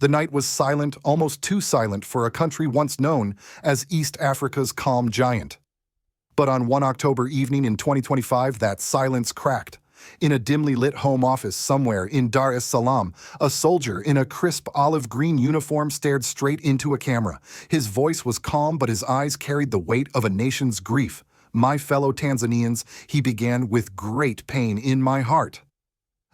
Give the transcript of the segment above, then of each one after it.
The night was silent, almost too silent for a country once known as East Africa's calm giant. But on one October evening in 2025, that silence cracked. In a dimly lit home office somewhere in Dar es Salaam, a soldier in a crisp olive-green uniform stared straight into a camera. His voice was calm, but his eyes carried the weight of a nation's grief. "My fellow Tanzanians," he began, "with great pain in my heart."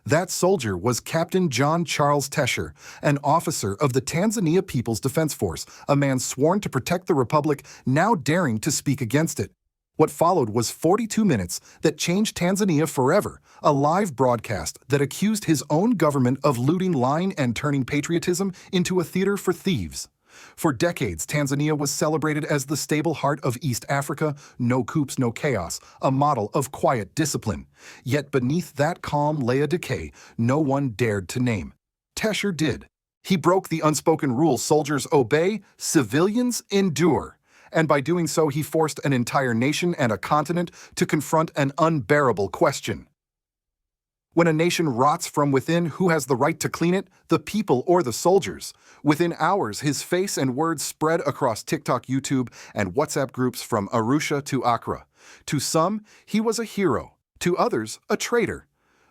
That soldier was Captain John Charles Tesher, an officer of the Tanzania People's Defense Force, a man sworn to protect the republic, now daring to speak against it. What followed was 42 minutes that changed Tanzania forever, a live broadcast that accused his own government of looting, lying, and turning patriotism into a theater for thieves. For decades, Tanzania was celebrated as the stable heart of East Africa, no coups, no chaos, a model of quiet discipline. Yet beneath that calm lay a decay no one dared to name. Tesher did. He broke the unspoken rule: soldiers obey, civilians endure. And by doing so, he forced an entire nation and a continent to confront an unbearable question. When a nation rots from within, who has the right to clean it, the people or the soldiers? Within hours, his face and words spread across TikTok, YouTube, and WhatsApp groups from Arusha to Accra. To some, he was a hero. To others, a traitor.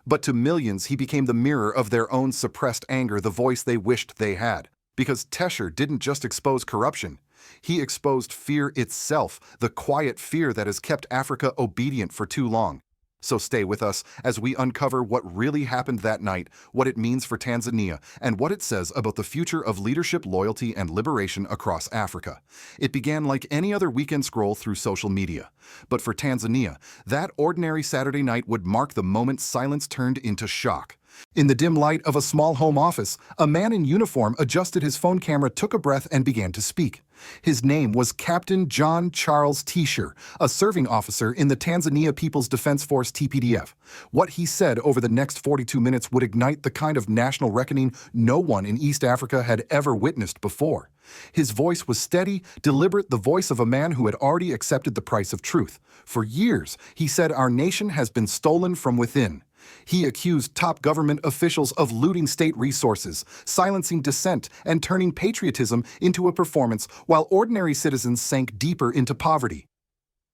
But to millions, he became the mirror of their own suppressed anger, the voice they wished they had. Because Tesher didn't just expose corruption. He exposed fear itself, the quiet fear that has kept Africa obedient for too long. So stay with us as we uncover what really happened that night, what it means for Tanzania, and what it says about the future of leadership, loyalty, and liberation across Africa. It began like any other weekend scroll through social media. But for Tanzania, that ordinary Saturday night would mark the moment silence turned into shock. In the dim light of a small home office, a man in uniform adjusted his phone camera, took a breath, and began to speak. His name was Captain John Charles Tesher, a serving officer in the Tanzania People's Defense Force (TPDF). What he said over the next 42 minutes would ignite the kind of national reckoning no one in East Africa had ever witnessed before. His voice was steady, deliberate, the voice of a man who had already accepted the price of truth. For years, he said, our nation has been stolen from within. He accused top government officials of looting state resources, silencing dissent, and turning patriotism into a performance while ordinary citizens sank deeper into poverty.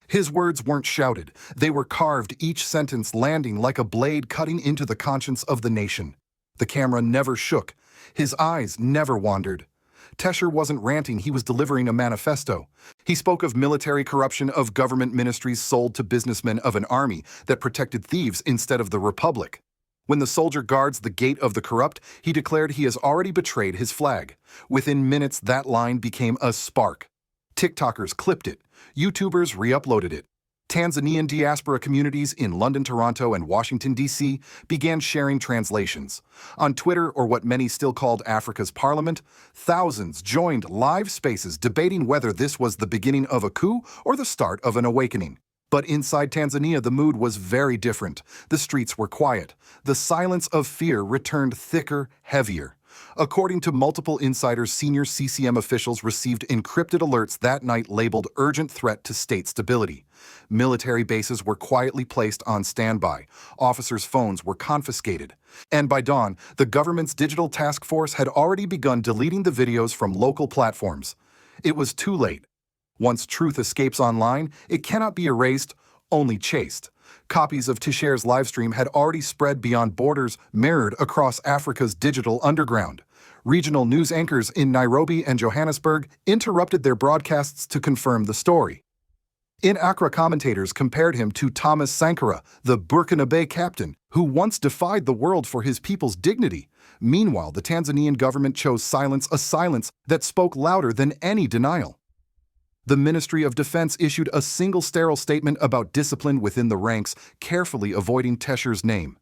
His words weren't shouted. They were carved, each sentence landing like a blade cutting into the conscience of the nation. The camera never shook. His eyes never wandered. Tesher wasn't ranting, he was delivering a manifesto. He spoke of military corruption, of government ministries sold to businessmen, of an army that protected thieves instead of the republic. When the soldier guards the gate of the corrupt, he declared he has already betrayed his flag. Within minutes, that line became a spark. TikTokers clipped it. YouTubers re-uploaded it. Tanzanian diaspora communities in London, Toronto, and Washington, D.C. began sharing translations. On Twitter, or what many still called Africa's Parliament, thousands joined live spaces debating whether this was the beginning of a coup or the start of an awakening. But inside Tanzania, the mood was very different. The streets were quiet. The silence of fear returned thicker, heavier. According to multiple insiders, senior CCM officials received encrypted alerts that night labeled urgent threat to state stability. Military bases were quietly placed on standby. Officers' phones were confiscated. And by dawn, the government's digital task force had already begun deleting the videos from local platforms. It was too late. Once truth escapes online, it cannot be erased, only chased. Copies of Tesher's livestream had already spread beyond borders, mirrored across Africa's digital underground. Regional news anchors in Nairobi and Johannesburg interrupted their broadcasts to confirm the story. In Accra, commentators compared him to Thomas Sankara, the Burkina captain, who once defied the world for his people's dignity. Meanwhile, the Tanzanian government chose silence, a silence that spoke louder than any denial. The Ministry of Defense issued a single sterile statement about discipline within the ranks, carefully avoiding Tesher's name.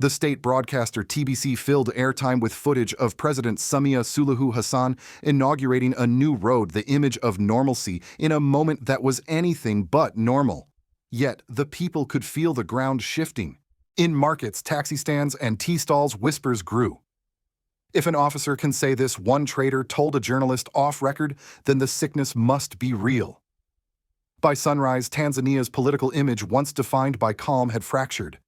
The state broadcaster TBC filled airtime with footage of President Samia Suluhu Hassan inaugurating a new road, the image of normalcy, in a moment that was anything but normal. Yet, the people could feel the ground shifting. In markets, taxi stands, and tea stalls, whispers grew. If an officer can say this, one traitor told a journalist off record, then the sickness must be real. By sunrise, Tanzania's political image, once defined by calm, had fractured.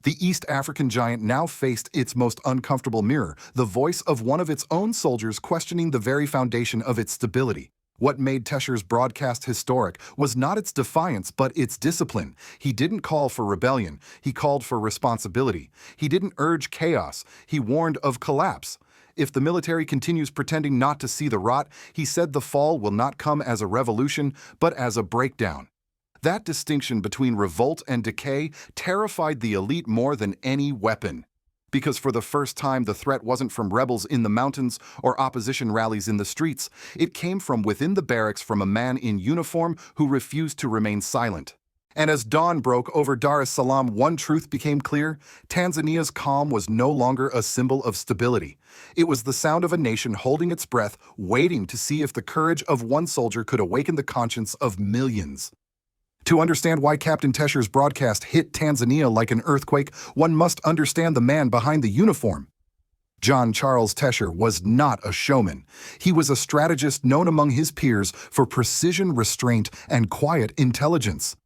The East African giant now faced its most uncomfortable mirror, the voice of one of its own soldiers questioning the very foundation of its stability. What made Tesher's broadcast historic was not its defiance, but its discipline. He didn't call for rebellion, he called for responsibility. He didn't urge chaos, he warned of collapse. If the military continues pretending not to see the rot, he said the fall will not come as a revolution, but as a breakdown. That distinction between revolt and decay terrified the elite more than any weapon. Because for the first time, the threat wasn't from rebels in the mountains or opposition rallies in the streets. It came from within the barracks, from a man in uniform who refused to remain silent. And as dawn broke over Dar es Salaam, one truth became clear: Tanzania's calm was no longer a symbol of stability. It was the sound of a nation holding its breath, waiting to see if the courage of one soldier could awaken the conscience of millions. To understand why Captain Tesher's broadcast hit Tanzania like an earthquake, one must understand the man behind the uniform. John Charles Tesher was not a showman. He was a strategist known among his peers for precision, restraint, and quiet intelligence.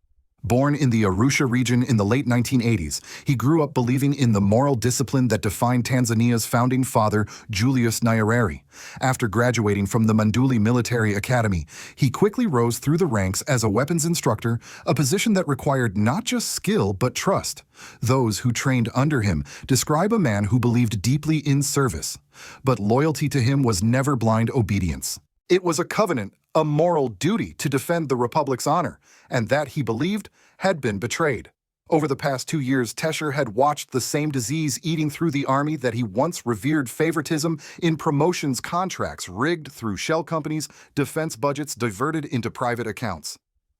Born in the Arusha region in the late 1980s, he grew up believing in the moral discipline that defined Tanzania's founding father, Julius Nyerere. After graduating from the Manduli Military Academy, he quickly rose through the ranks as a weapons instructor, a position that required not just skill but trust. Those who trained under him describe a man who believed deeply in service. But loyalty to him was never blind obedience. It was a covenant, a moral duty to defend the Republic's honor, and that, he believed, had been betrayed. Over the past 2 years, Tesher had watched the same disease eating through the army that he once revered: favoritism in promotions, contracts rigged through shell companies, defense budgets diverted into private accounts.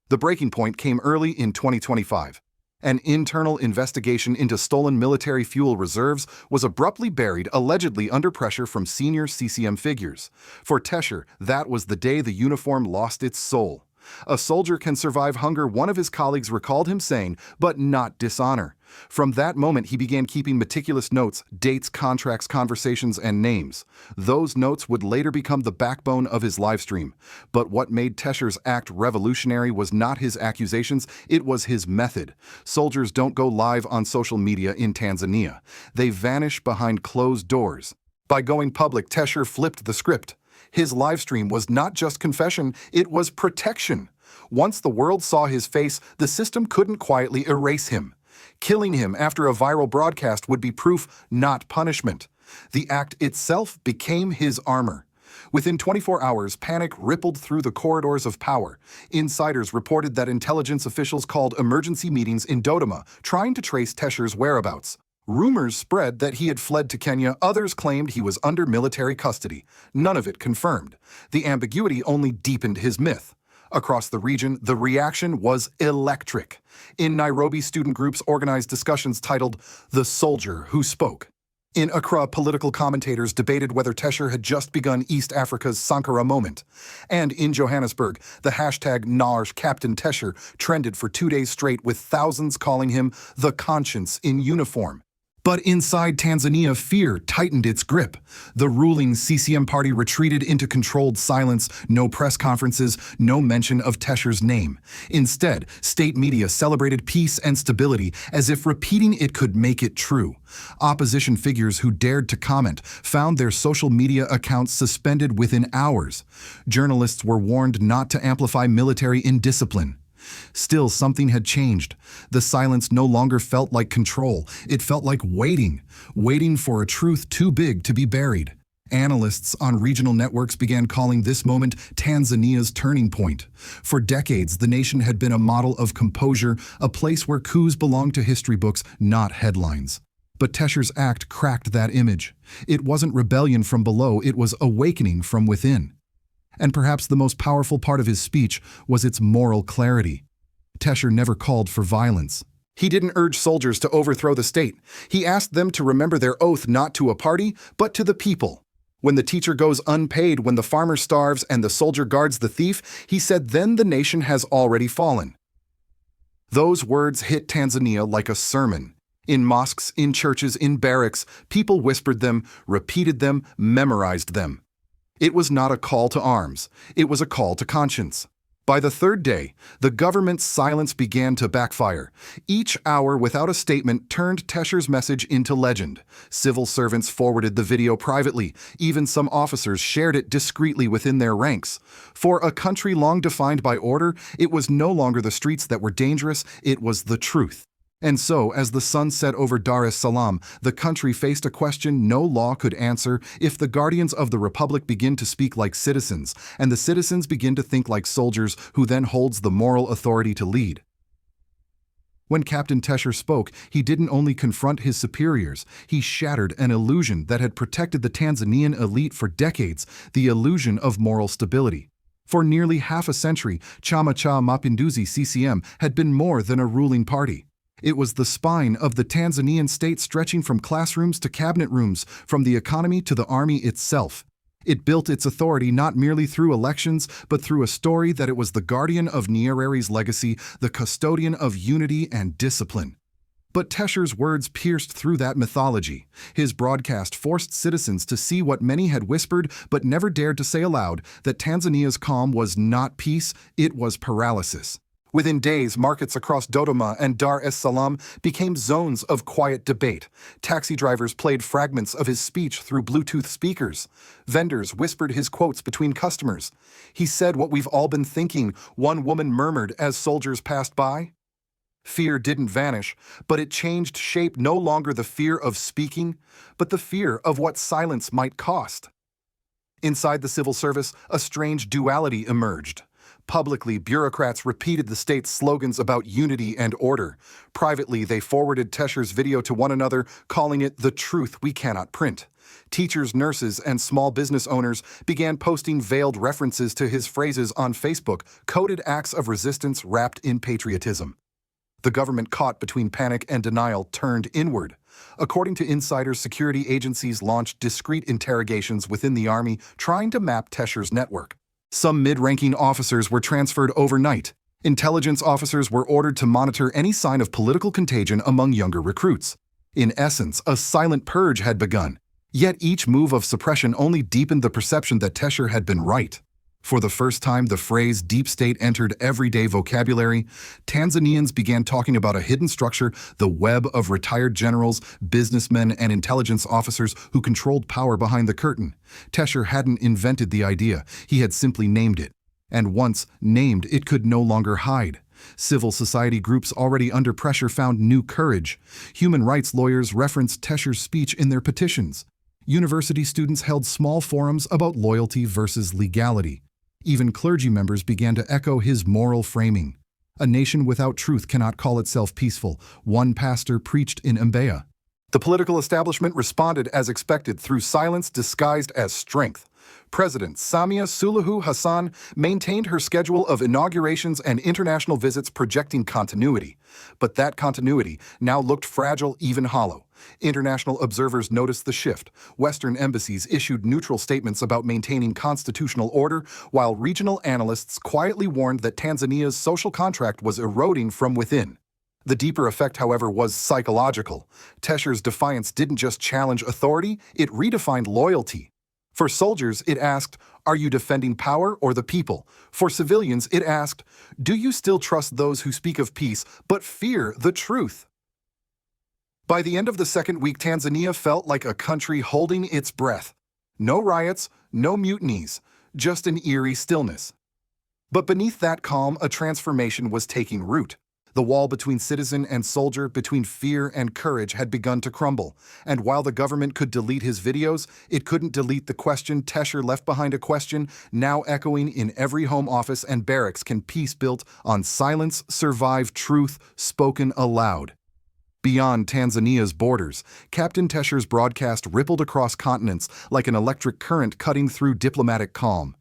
The breaking point came early in 2025. An internal investigation into stolen military fuel reserves was abruptly buried, allegedly under pressure from senior CCM figures. For Tesher, that was the day the uniform lost its soul. "A soldier can survive hunger," one of his colleagues recalled him saying, "but not dishonor." From that moment, he began keeping meticulous notes: dates, contracts, conversations, and names. Those notes would later become the backbone of his livestream. But what made Tesher's act revolutionary was not his accusations, it was his method. Soldiers don't go live on social media in Tanzania. They vanish behind closed doors. By going public, Tesher flipped the script. His livestream was not just confession, it was protection. Once the world saw his face, the system couldn't quietly erase him. Killing him after a viral broadcast would be proof, not punishment. The act itself became his armor. Within 24 hours, panic rippled through the corridors of power. Insiders reported that intelligence officials called emergency meetings in Dodoma, trying to trace Tesher's whereabouts. Rumors spread that he had fled to Kenya, others claimed he was under military custody. None of it confirmed. The ambiguity only deepened his myth. Across the region, the reaction was electric. In Nairobi, student groups organized discussions titled "The Soldier Who Spoke." In Accra, political commentators debated whether Tesher had just begun East Africa's Sankara moment. And in Johannesburg, the hashtag #NARJ Captain Tesher trended for 2 days straight, with thousands calling him the conscience in uniform. But inside Tanzania, fear tightened its grip. The ruling CCM party retreated into controlled silence, no press conferences, no mention of Tesher's name. Instead, state media celebrated peace and stability as if repeating it could make it true. Opposition figures who dared to comment found their social media accounts suspended within hours. Journalists were warned not to amplify military indiscipline. Still, something had changed. The silence no longer felt like control. It felt like waiting for a truth too big to be buried. Analysts on regional networks began calling this moment Tanzania's turning point. For decades, the nation had been a model of composure, a place where coups belonged to history books, not headlines. But Tesher's act cracked that image. It wasn't rebellion from below, it was awakening from within. And perhaps the most powerful part of his speech was its moral clarity. Tesher never called for violence. He didn't urge soldiers to overthrow the state. He asked them to remember their oath not to a party, but to the people. When the teacher goes unpaid, when the farmer starves, and the soldier guards the thief, he said, then the nation has already fallen. Those words hit Tanzania like a sermon. In mosques, in churches, in barracks, people whispered them, repeated them, memorized them. It was not a call to arms. It was a call to conscience. By the third day, the government's silence began to backfire. Each hour without a statement turned Tesher's message into legend. Civil servants forwarded the video privately. Even some officers shared it discreetly within their ranks. For a country long defined by order, it was no longer the streets that were dangerous, it was the truth. And so, as the sun set over Dar es Salaam, the country faced a question no law could answer. If the guardians of the Republic begin to speak like citizens, and the citizens begin to think like soldiers, who then holds the moral authority to lead? When Captain Tesher spoke, he didn't only confront his superiors, he shattered an illusion that had protected the Tanzanian elite for decades, the illusion of moral stability. For nearly half a century, Chama cha Mapinduzi CCM had been more than a ruling party. It was the spine of the Tanzanian state, stretching from classrooms to cabinet rooms, from the economy to the army itself. It built its authority not merely through elections, but through a story that it was the guardian of Nyerere's legacy, the custodian of unity and discipline. But Tesher's words pierced through that mythology. His broadcast forced citizens to see what many had whispered but never dared to say aloud, that Tanzania's calm was not peace, it was paralysis. Within days, markets across Dodoma and Dar es Salaam became zones of quiet debate. Taxi drivers played fragments of his speech through Bluetooth speakers. Vendors whispered his quotes between customers. He said what we've all been thinking, one woman murmured as soldiers passed by. Fear didn't vanish, but it changed shape, no longer the fear of speaking, but the fear of what silence might cost. Inside the civil service, a strange duality emerged. Publicly, bureaucrats repeated the state's slogans about unity and order. Privately, they forwarded Tesher's video to one another, calling it the truth we cannot print. Teachers, nurses, and small business owners began posting veiled references to his phrases on Facebook, coded acts of resistance wrapped in patriotism. The government, caught between panic and denial, turned inward. According to insiders, security agencies launched discreet interrogations within the army, trying to map Tesher's network. Some mid-ranking officers were transferred overnight. Intelligence officers were ordered to monitor any sign of political contagion among younger recruits. In essence, a silent purge had begun. Yet each move of suppression only deepened the perception that Tesher had been right. For the first time, the phrase deep state entered everyday vocabulary. Tanzanians began talking about a hidden structure, the web of retired generals, businessmen, and intelligence officers who controlled power behind the curtain. Tesher hadn't invented the idea, he had simply named it. And once named, it could no longer hide. Civil society groups already under pressure found new courage. Human rights lawyers referenced Tesher's speech in their petitions. University students held small forums about loyalty versus legality. Even clergy members began to echo his moral framing. A nation without truth cannot call itself peaceful, one pastor preached in Mbeya. The political establishment responded as expected through silence disguised as strength. President Samia Suluhu Hassan maintained her schedule of inaugurations and international visits, projecting continuity. But that continuity now looked fragile, even hollow. International observers noticed the shift. Western embassies issued neutral statements about maintaining constitutional order, while regional analysts quietly warned that Tanzania's social contract was eroding from within. The deeper effect, however, was psychological. Tesher's defiance didn't just challenge authority, it redefined loyalty. For soldiers, it asked, "Are you defending power or the people?" For civilians, it asked, "Do you still trust those who speak of peace but fear the truth?" By the end of the second week, Tanzania felt like a country holding its breath. No riots, no mutinies, just an eerie stillness. But beneath that calm, a transformation was taking root. The wall between citizen and soldier, between fear and courage, had begun to crumble. And while the government could delete his videos, it couldn't delete the question. Tesher left behind a question, now echoing in every home office and barracks: can peace built on silence survive truth spoken aloud? Beyond Tanzania's borders, Captain Tesher's broadcast rippled across continents like an electric current cutting through diplomatic calm.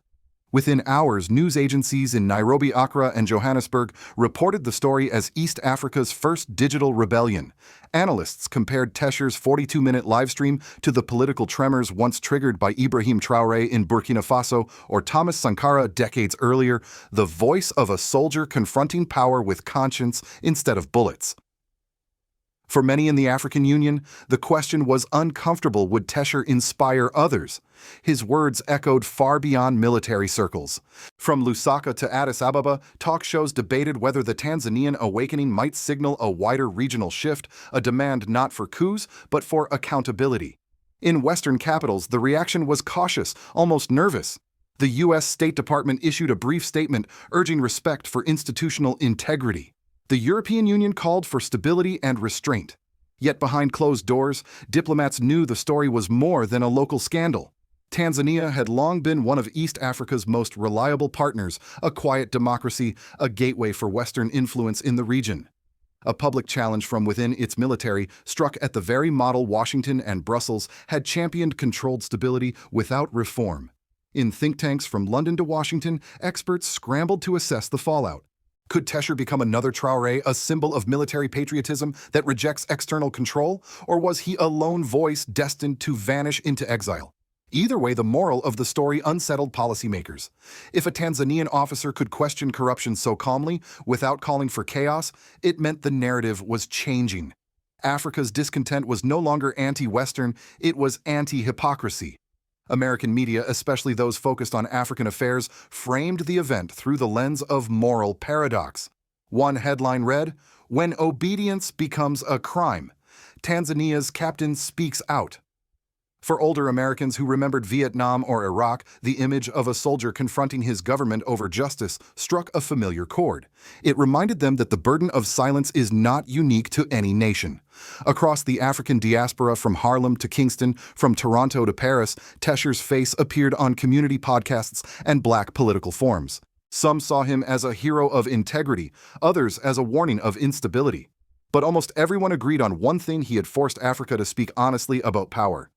Within hours, news agencies in Nairobi, Accra, and Johannesburg reported the story as East Africa's first digital rebellion. Analysts compared Tesher's 42-minute livestream to the political tremors once triggered by Ibrahim Traore in Burkina Faso or Thomas Sankara decades earlier, the voice of a soldier confronting power with conscience instead of bullets. For many in the African Union, the question was uncomfortable: would Tesher inspire others? His words echoed far beyond military circles. From Lusaka to Addis Ababa, talk shows debated whether the Tanzanian awakening might signal a wider regional shift, a demand not for coups, but for accountability. In Western capitals, the reaction was cautious, almost nervous. The U.S. State Department issued a brief statement urging respect for institutional integrity. The European Union called for stability and restraint. Yet behind closed doors, diplomats knew the story was more than a local scandal. Tanzania had long been one of East Africa's most reliable partners, a quiet democracy, a gateway for Western influence in the region. A public challenge from within its military struck at the very model Washington and Brussels had championed: controlled stability without reform. In think tanks from London to Washington, experts scrambled to assess the fallout. Could Tesher become another Traore, a symbol of military patriotism that rejects external control? Or was he a lone voice destined to vanish into exile? Either way, the moral of the story unsettled policymakers. If a Tanzanian officer could question corruption so calmly, without calling for chaos, it meant the narrative was changing. Africa's discontent was no longer anti-Western, it was anti-hypocrisy. American media, especially those focused on African affairs, framed the event through the lens of moral paradox. One headline read, "When obedience becomes a crime, Tanzania's captain speaks out." For older Americans who remembered Vietnam or Iraq, the image of a soldier confronting his government over justice struck a familiar chord. It reminded them that the burden of silence is not unique to any nation. Across the African diaspora, from Harlem to Kingston, from Toronto to Paris, Tesher's face appeared on community podcasts and Black political forums. Some saw him as a hero of integrity, others as a warning of instability. But almost everyone agreed on one thing: he had forced Africa to speak honestly about power.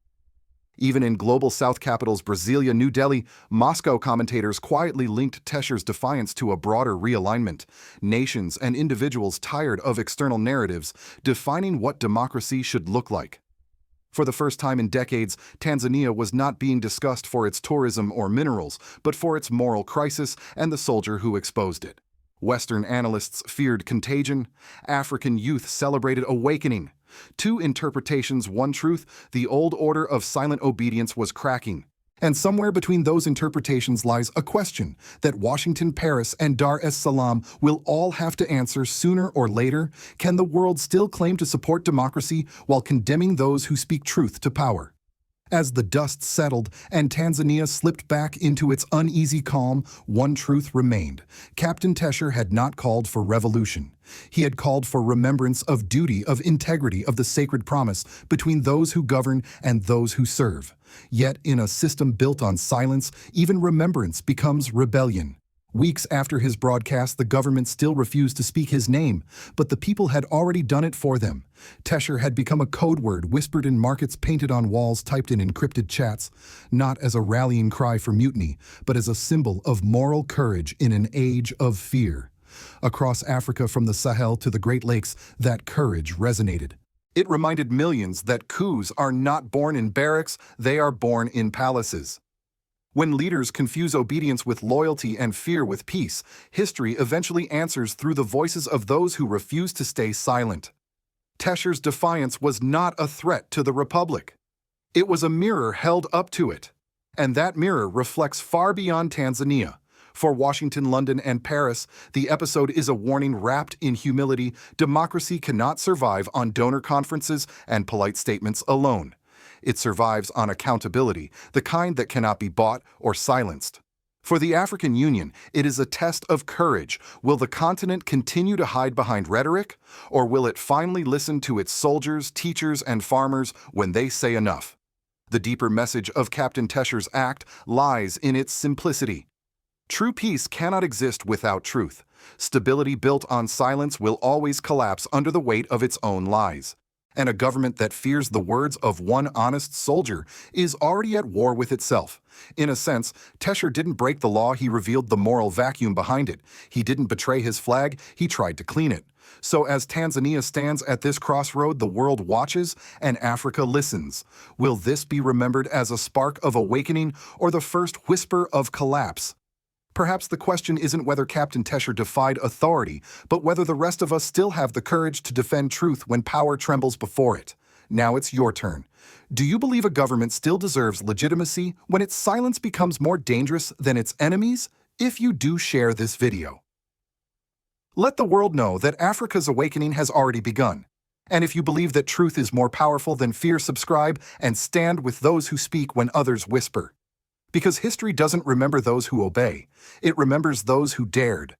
Even in global South capitals Brasilia, New Delhi, Moscow, commentators quietly linked Tesher's defiance to a broader realignment. Nations and individuals tired of external narratives defining what democracy should look like. For the first time in decades, Tanzania was not being discussed for its tourism or minerals, but for its moral crisis and the soldier who exposed it. Western analysts feared contagion. African youth celebrated awakening. Two interpretations, one truth: the old order of silent obedience was cracking. And somewhere between those interpretations lies a question that Washington, Paris, and Dar es Salaam will all have to answer sooner or later. Can the world still claim to support democracy while condemning those who speak truth to power? As the dust settled and Tanzania slipped back into its uneasy calm, one truth remained. Captain Tesher had not called for revolution. He had called for remembrance of duty, of integrity, of the sacred promise between those who govern and those who serve. Yet, in a system built on silence, even remembrance becomes rebellion. Weeks after his broadcast, the government still refused to speak his name, but the people had already done it for them. Tesher had become a code word whispered in markets, painted on walls, typed in encrypted chats, not as a rallying cry for mutiny, but as a symbol of moral courage in an age of fear. Across Africa, from the Sahel to the Great Lakes, that courage resonated. It reminded millions that coups are not born in barracks, they are born in palaces. When leaders confuse obedience with loyalty and fear with peace, history eventually answers through the voices of those who refuse to stay silent. Tesher's defiance was not a threat to the Republic. It was a mirror held up to it. And that mirror reflects far beyond Tanzania. For Washington, London, and Paris, the episode is a warning wrapped in humility. Democracy cannot survive on donor conferences and polite statements alone. It survives on accountability, the kind that cannot be bought or silenced. For the African Union, it is a test of courage. Will the continent continue to hide behind rhetoric, or will it finally listen to its soldiers, teachers, and farmers when they say enough? The deeper message of Captain Tesher's act lies in its simplicity. True peace cannot exist without truth. Stability built on silence will always collapse under the weight of its own lies. And a government that fears the words of one honest soldier is already at war with itself. In a sense, Tesher didn't break the law, he revealed the moral vacuum behind it. He didn't betray his flag, he tried to clean it. So as Tanzania stands at this crossroad, the world watches and Africa listens. Will this be remembered as a spark of awakening or the first whisper of collapse? Perhaps the question isn't whether Captain Tesher defied authority, but whether the rest of us still have the courage to defend truth when power trembles before it. Now it's your turn. Do you believe a government still deserves legitimacy when its silence becomes more dangerous than its enemies? If you do, share this video. Let the world know that Africa's awakening has already begun. And if you believe that truth is more powerful than fear, subscribe and stand with those who speak when others whisper. Because history doesn't remember those who obey, it remembers those who dared.